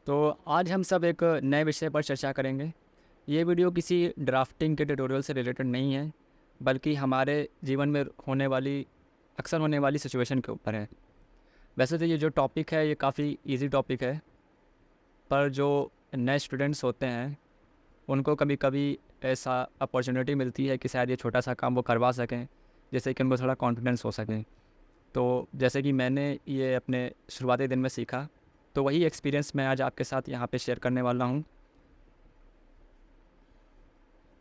तो आज हम सब एक नए विषय पर चर्चा करेंगे। ये वीडियो किसी ड्राफ्टिंग के ट्यूटोरियल से रिलेटेड नहीं है, बल्कि हमारे जीवन में अक्सर होने वाली सिचुएशन के ऊपर है। वैसे तो ये जो टॉपिक है ये काफ़ी इजी टॉपिक है, पर जो नए स्टूडेंट्स होते हैं उनको कभी कभी ऐसा अपॉर्चुनिटी मिलती है कि शायद ये छोटा सा काम वो करवा सकें, जिससे कि उनको थोड़ा कॉन्फिडेंस हो सके। तो जैसे कि मैंने ये अपने शुरुआती दिन में सीखा, तो वही एक्सपीरियंस मैं आज आपके साथ यहाँ पे शेयर करने वाला हूँ।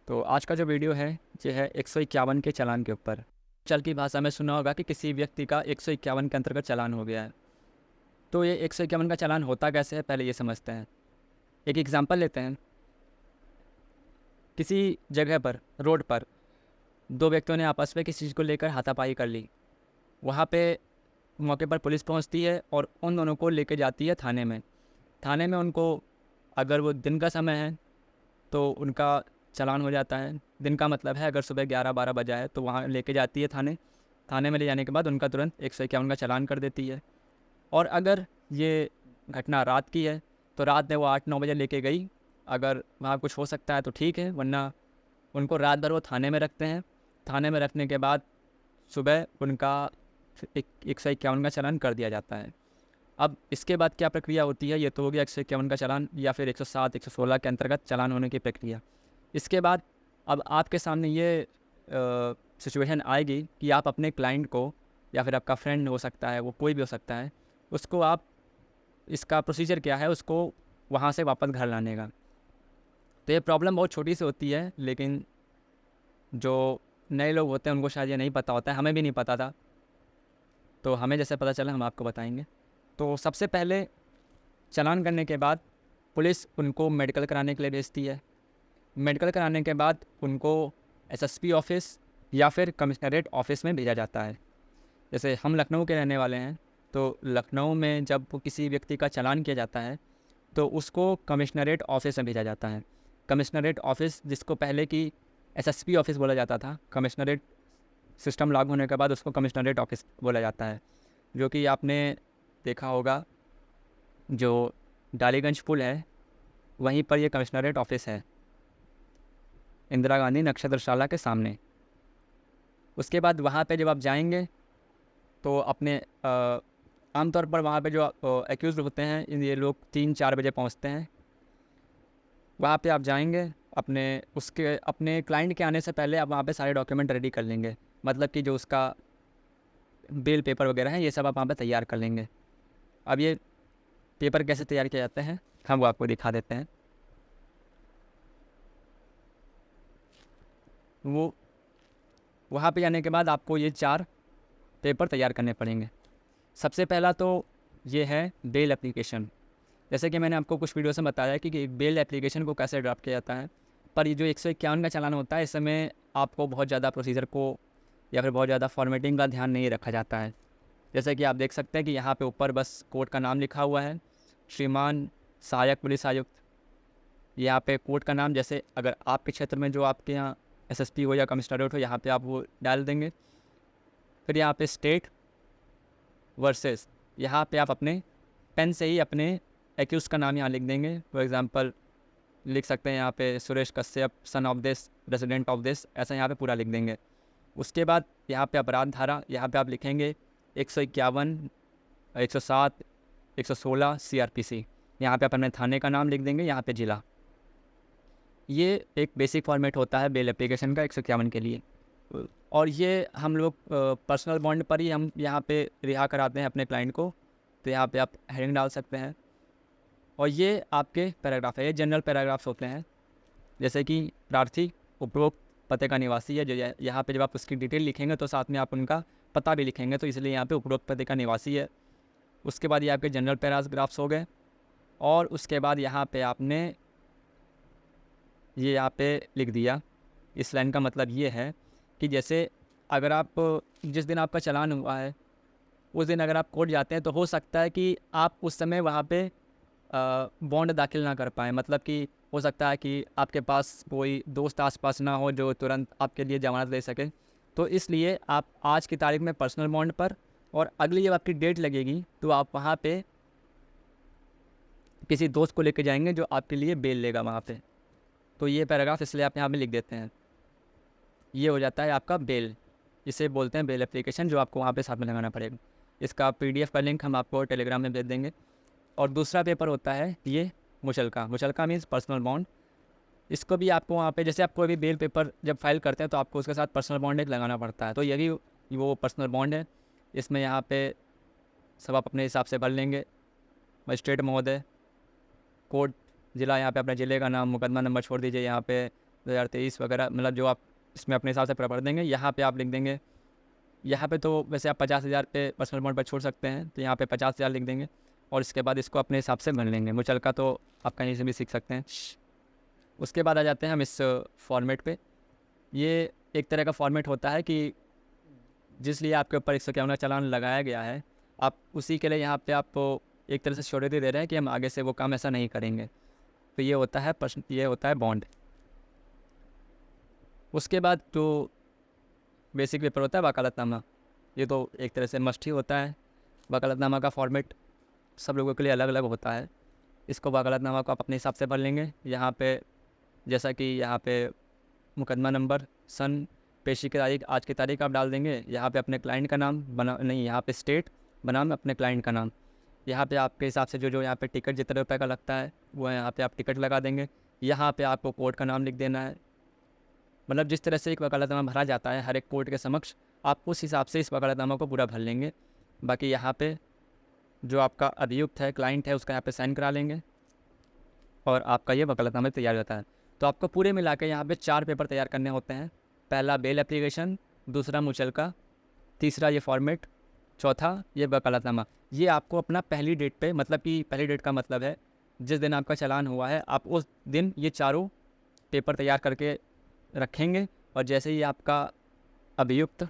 तो आज का जो वीडियो है ये है 151 के चालान के ऊपर। चल की भाषा में सुना होगा कि किसी व्यक्ति का 151 के अंतर्गत चालान हो गया है। तो ये 151 का चालान होता कैसे है, पहले ये समझते हैं। एक एग्जांपल लेते हैं। किसी जगह पर, रोड पर, दो व्यक्तियों ने आपस में किसी चीज़ को लेकर हाथापाई कर ली। वहाँ पे मौके पर पुलिस पहुँचती है और उन दोनों को लेके जाती है थाने में। थाने में उनको, अगर वो दिन का समय है तो उनका चालान हो जाता है। दिन का मतलब है अगर सुबह 11-12 बजा है तो वहाँ लेके जाती है थाने। थाने में ले जाने के बाद उनका तुरंत 151 का चालान कर देती है। और अगर ये घटना रात की है तो रात में वो 8-9 बजे लेके गई। अगर वहाँ कुछ हो सकता है तो ठीक है, वरना उनको रात भर वो थाने में रखते हैं। थाने में रखने के बाद सुबह उनका 151 का चालान कर दिया जाता है। अब इसके बाद क्या प्रक्रिया होती है, ये तो हो गया 151 का चालान या फिर 107, 116 के अंतर्गत चालान होने की प्रक्रिया। इसके बाद अब आपके सामने ये सिचुएशन आएगी कि आप अपने क्लाइंट को, या फिर आपका फ्रेंड हो सकता है, वो कोई भी हो सकता है, उसको आप, इसका प्रोसीजर क्या है उसको वहाँ से वापस घर लाने का। तो ये प्रॉब्लम बहुत छोटी सी होती है, लेकिन जो नए लोग होते हैं उनको शायद ये नहीं पता होता है। हमें भी नहीं पता था, तो हमें जैसे पता चला हम आपको बताएंगे। तो सबसे पहले चालान करने के बाद पुलिस उनको मेडिकल कराने के लिए भेजती है। मेडिकल कराने के बाद उनको एसएसपी ऑफिस या फिर कमिश्नरेट ऑफिस में भेजा जाता है। जैसे हम लखनऊ के रहने वाले हैं, तो लखनऊ में जब किसी व्यक्ति का चालान किया जाता है तो उसको कमिश्नरेट ऑफिस में भेजा जाता है। कमिश्नरेट ऑफिस, जिसको पहले की एसएसपी ऑफिस बोला जाता था, कमिश्नरेट सिस्टम लागू होने के बाद उसको कमिश्नरेट ऑफिस बोला जाता है। जो कि आपने देखा होगा, जो डालीगंज पुल है वहीं पर ये कमिश्नरेट ऑफिस है, इंदिरा गांधी नक्षत्रशाला के सामने। उसके बाद वहाँ पे जब आप जाएंगे तो अपने आमतौर पर वहाँ पे जो एक्यूज़ होते हैं, ये लोग 3-4 बजे पहुँचते हैं। वहाँ पे आप जाएंगे, अपने क्लाइंट के आने से पहले आप वहाँ पे सारे डॉक्यूमेंट रेडी कर लेंगे। मतलब कि जो उसका बिल पेपर वगैरह है ये सब आप वहाँ पे तैयार कर लेंगे। अब ये पेपर कैसे तैयार किए जाते हैं हम वो आपको दिखा देते हैं। वो वहाँ पे जाने के बाद आपको ये 4 पेपर तैयार करने पड़ेंगे। सबसे पहला तो ये है बेल एप्लीकेशन। जैसे कि मैंने आपको कुछ वीडियो से बताया कि एक बेल एप्लीकेशन को कैसे ड्राफ्ट किया जाता है। पर ये जो 151 का चालान होता है, इस समय आपको बहुत ज़्यादा प्रोसीजर को या फिर बहुत ज़्यादा फॉर्मेटिंग का ध्यान नहीं रखा जाता है। जैसे कि आप देख सकते हैं कि यहाँ पे ऊपर बस कोर्ट का नाम लिखा हुआ है, श्रीमान सहायक पुलिस आयुक्त। यहाँ पे कोर्ट का नाम, जैसे अगर आपके क्षेत्र में जो आपके यहाँ एसएसपी हो या कमिश्नरेट हो, यहाँ पे आप वो डाल देंगे। फिर यहाँ पे स्टेट वर्सेस, यहाँ पे आप अपने पेन से ही अपने एक्यूज का नाम यहाँ लिख देंगे। फॉर एग्जांपल लिख सकते हैं यहाँ पे Suresh Kashyap, son of this, resident of this, ऐसा यहाँ पे पूरा लिख देंगे। उसके बाद यहाँ पे अपराध धारा, यहाँ पे आप लिखेंगे 151, 107, 116 CRPC। यहाँ पे आप अपने थाने का नाम लिख देंगे, यहाँ पे जिला। ये एक बेसिक फॉर्मेट होता है बेल एप्लीकेशन का 151 के लिए। और ये हम लोग पर्सनल बॉन्ड पर ही हम यहाँ पे रिहा कराते हैं अपने क्लाइंट को। तो यहाँ पे आप हेडिंग डाल सकते हैं। और ये आपके पैराग्राफ है, ये जनरल पैराग्राफ्स होते हैं। जैसे कि प्रार्थी उपरोक्त पते का निवासी है, जो यहाँ पे जब आप उसकी डिटेल लिखेंगे तो साथ में आप उनका पता भी लिखेंगे, तो इसलिए यहाँ पे उपरोक्त पते का निवासी है। उसके बाद ये आपके जनरल पैराग्राफ्स हो गए। और उसके बाद यहाँ पे आपने ये यहाँ पे लिख दिया। इस लाइन का मतलब ये है कि जैसे अगर आप, जिस दिन आपका चालान हुआ है उस दिन अगर आप कोर्ट जाते हैं तो हो सकता है कि आप उस समय वहाँ पे बॉन्ड दाखिल ना कर पाएँ। मतलब कि हो सकता है कि आपके पास कोई दोस्त आसपास ना हो जो तुरंत आपके लिए ज़मानत दे सके। तो इसलिए आप आज की तारीख में पर्सनल बॉन्ड पर, और अगली जब आपकी डेट लगेगी तो आप वहाँ पे किसी दोस्त को लेके जाएंगे जो आपके लिए बेल लेगा वहाँ पे। तो ये पैराग्राफ इसलिए आप यहाँ पे लिख देते हैं। ये हो जाता है आपका बेल, इसे बोलते हैं बेल एप्लीकेशन, जो आपको वहाँ पे साथ में लगाना पड़ेगा। इसका PDF का लिंक हम आपको टेलीग्राम में भेज देंगे। और दूसरा पेपर होता है ये मुचलका। मुचलका मीन्स पर्सनल बॉन्ड। इसको भी आपको वहाँ पे, जैसे आप कोई भी बेल पेपर जब फाइल करते हैं तो आपको उसके साथ पर्सनल बॉन्ड एक लगाना पड़ता है, तो यही वो पर्सनल बॉन्ड है। इसमें यहाँ पे सब आप अपने हिसाब से भर लेंगे। मजिस्ट्रेट महोदय, कोर्ट, ज़िला, यहाँ पे अपने ज़िले का नाम, मुकदमा नंबर छोड़ दीजिए यहाँ पे 2023 वगैरह, मतलब जो आप इसमें अपने हिसाब से भर देंगे। यहाँ पे आप लिख देंगे, यहाँ पे तो वैसे आप 50,000 पे पर्सनल बॉन्ड पर छोड़ सकते हैं, तो यहाँ पे 50,000 लिख देंगे। और इसके बाद इसको अपने हिसाब से भर लेंगे। मुचलका तो आप कहीं से भी सीख सकते हैं। उसके बाद आ जाते हैं हम इस फॉर्मेट पे। ये एक तरह का फॉर्मेट होता है कि जिस लिए आपके ऊपर 151 का चालान लगाया गया है, आप उसी के लिए यहाँ पे आप एक तरह से श्योरिटी दे रहे हैं कि हम आगे से वो काम ऐसा नहीं करेंगे। तो ये होता है बॉन्ड। उसके बाद जो बेसिक पेपर होता है वकालतनामा, ये तो एक तरह से मस्ट ही होता है। वकालतनामा का फॉर्मेट सब लोगों के लिए अलग अलग होता है। इसको वकालतनामा को आप अपने हिसाब से भर लेंगे। यहाँ पे जैसा कि यहाँ पे मुकदमा नंबर, सन, पेशी की तारीख, आज की तारीख आप डाल देंगे। यहाँ पे अपने क्लाइंट का नाम यहाँ पे स्टेट बनाम अपने क्लाइंट का नाम। यहाँ पे आपके हिसाब से जो यहाँ पे टिकट जितने रुपए का लगता है वो यहाँ पे आप टिकट लगा देंगे। यहाँ पे आपको कोर्ट का नाम लिख देना है। मतलब जिस तरह से एक वकालतनामा भरा जाता है हर एक कोर्ट के समक्ष, आप उस हिसाब से इस वकालतनामा को पूरा भर लेंगे। बाकी यहाँ पे जो आपका अभियुक्त है, क्लाइंट है, उसका यहाँ पे साइन करा लेंगे और आपका ये वकालतनामा तैयार होता है। तो आपको पूरे मिला के यहाँ पे 4 पेपर तैयार करने होते हैं। पहला बेल एप्लीकेशन, दूसरा मुचलका, तीसरा ये फॉर्मेट, चौथा ये वकालतनामा। ये आपको अपना पहली डेट पे, मतलब कि पहली डेट का मतलब है जिस दिन आपका चालान हुआ है, आप उस दिन ये चारों पेपर तैयार करके रखेंगे। और जैसे ही आपका अभियुक्त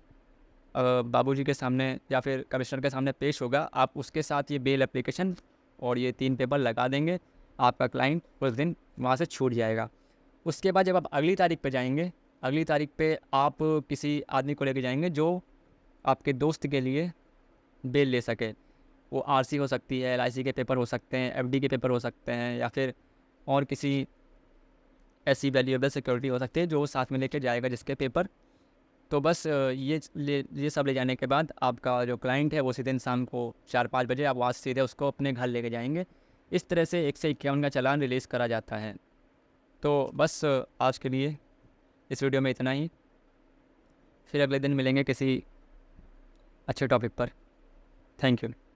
बाबूजी के सामने या फिर कमिश्नर के सामने पेश होगा, आप उसके साथ ये बेल एप्लीकेशन और ये 3 पेपर लगा देंगे। आपका क्लाइंट उस दिन वहाँ से छूट जाएगा। उसके बाद जब आप अगली तारीख पे जाएंगे, अगली तारीख पे आप किसी आदमी को लेके जाएंगे जो आपके दोस्त के लिए बेल ले सके। वो RC हो सकती है, LIC के पेपर हो सकते हैं, FD के पेपर हो सकते हैं, या फिर और किसी ऐसी वैल्यूएबल सिक्योरिटी हो सकती है जो साथ में लेके जाएगा जिसके पेपर। तो बस ये सब ले जाने के बाद आपका जो क्लाइंट है वो सीधे शाम को 4-5 बजे आप वहाँ से सीधे उसको अपने घर लेके जाएंगे। इस तरह से 151 का चालान रिलीज़ करा जाता है। तो बस आज के लिए इस वीडियो में इतना ही। फिर अगले दिन मिलेंगे किसी अच्छे टॉपिक पर। Thank you.